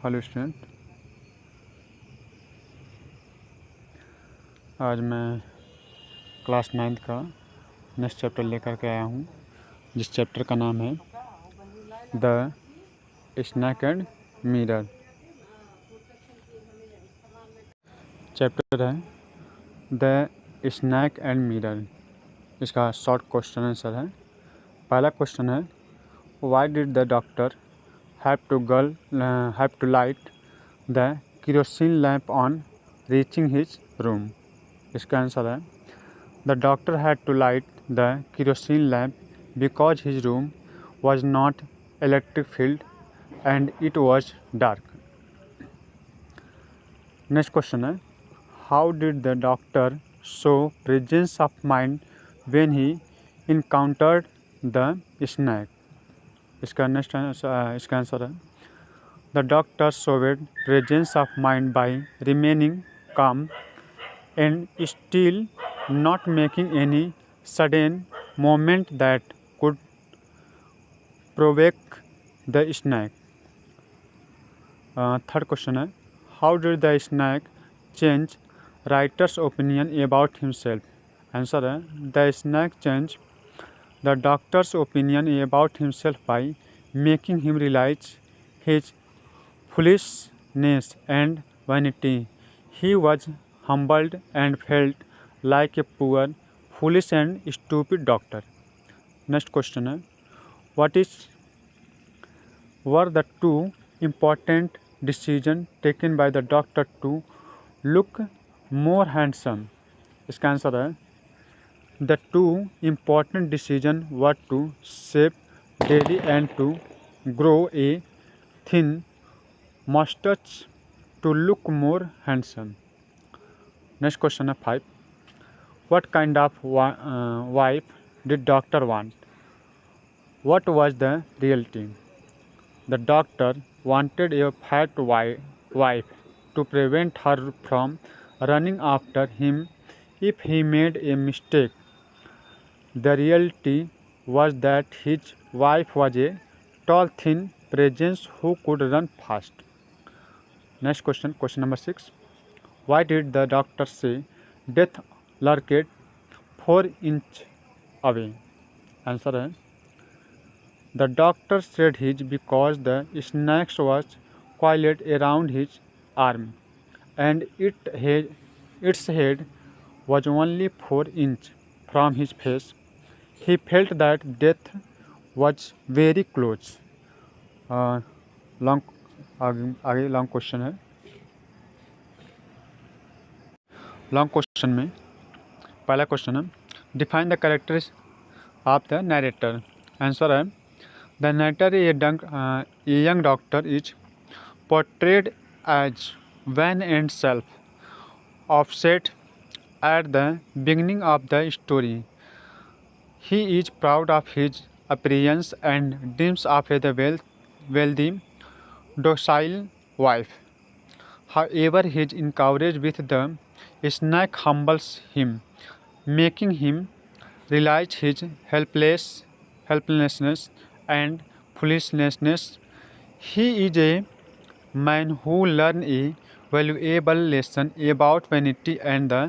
Hello student, आज मैं class 9th का नेक्स्ट चैप्टर लेकर के आया हूँ, जिस चैप्टर का नाम है the snake and mirror. Chapter है द स्नैक एंड मिरर। इसका शॉर्ट क्वेश्चन आंसर है। पहला क्वेश्चन है, why did the doctor have to light the kerosene lamp on reaching his room. इसका आंसर है, the doctor had to light the kerosene lamp because his room was not electric filled and it was dark. Next question है, how did the doctor show presence of mind when he encountered the snake? इसका answer है, the doctor showed presence of mind by remaining calm and still not making any sudden movement that could provoke the snake. Third question है, how did the snake change writer's opinion about himself? Answer है, the snake changed the doctor's opinion about himself by making him realize his foolishness and vanity. He was humbled and felt like a poor, foolish and stupid doctor. Next question है, were the two important decisions taken by the doctor to look more handsome? इसका answer है, the two important decisions were to shave daily and to grow a thin mustache to look more handsome. Next question है 5. What kind of wife did doctor want? What was the reality? The doctor wanted a fat wife to prevent her from running after him if he made a mistake. The reality was that his wife was a tall, thin presence who could run fast. Next question number 6. Why did the doctor say death lurked 4 inches away? Answer है, the doctor said his because the snake was coiled around his arm and its head was only 4 inches from his face. He felt that death was very close. आगे long question है। Long question में पहला question है, define the characters of the narrator. Answer है, the narrator a young doctor is portrayed as vain and self offset at the beginning of the story. He is proud of his appearance and dreams of a wealthy, docile wife. However, his encounter with the snake humbles him, making him realize his helplessness and foolishness. He is a man who learned a valuable lesson about vanity and the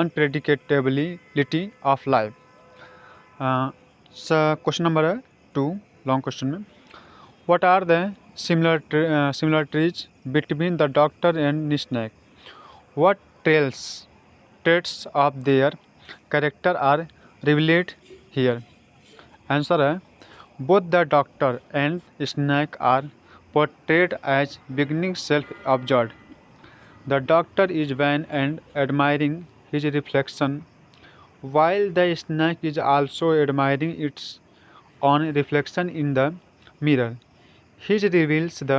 unpredictability of life. Question number 2, long question में, what are the similarities between the doctor and snake? What traits of their character are revealed here? Answer है, both the doctor and snake are portrayed as beginning self-absorbed. The doctor is vain and admiring his reflection, while the snake is also admiring its own reflection in the mirror. He reveals the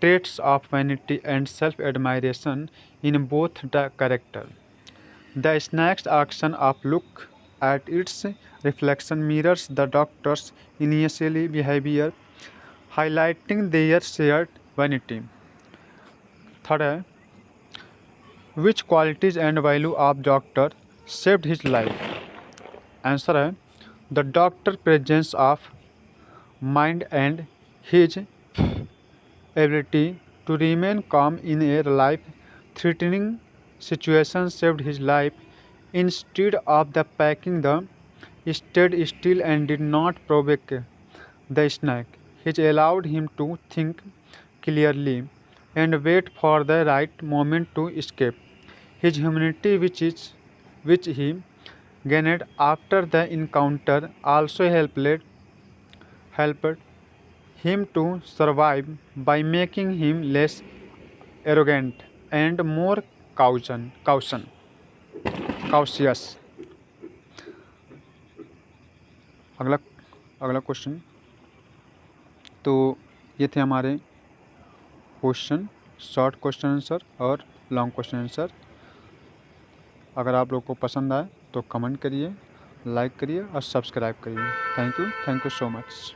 traits of vanity and self-admiration in both the characters. The snake's action of look at its reflection mirrors the doctor's initial behavior, highlighting their shared vanity. Third है, which qualities and value of doctor saved his life? Answer है, the doctor presence of mind and his ability to remain calm in a life-threatening situation saved his life. Instead of the packing, the stayed still and did not provoke the snake. It allowed him to think clearly and wait for the right moment to escape. His humanity, which he gained after the encounter, also helped him to survive by making him less arrogant and more cautious. अगला अगला question. तो ये थे हमारे question, short question answer और long question answer. अगर आप लोग को पसंद आए तो कमेंट करिए, लाइक करिए और सब्सक्राइब करिए। Thank you so much.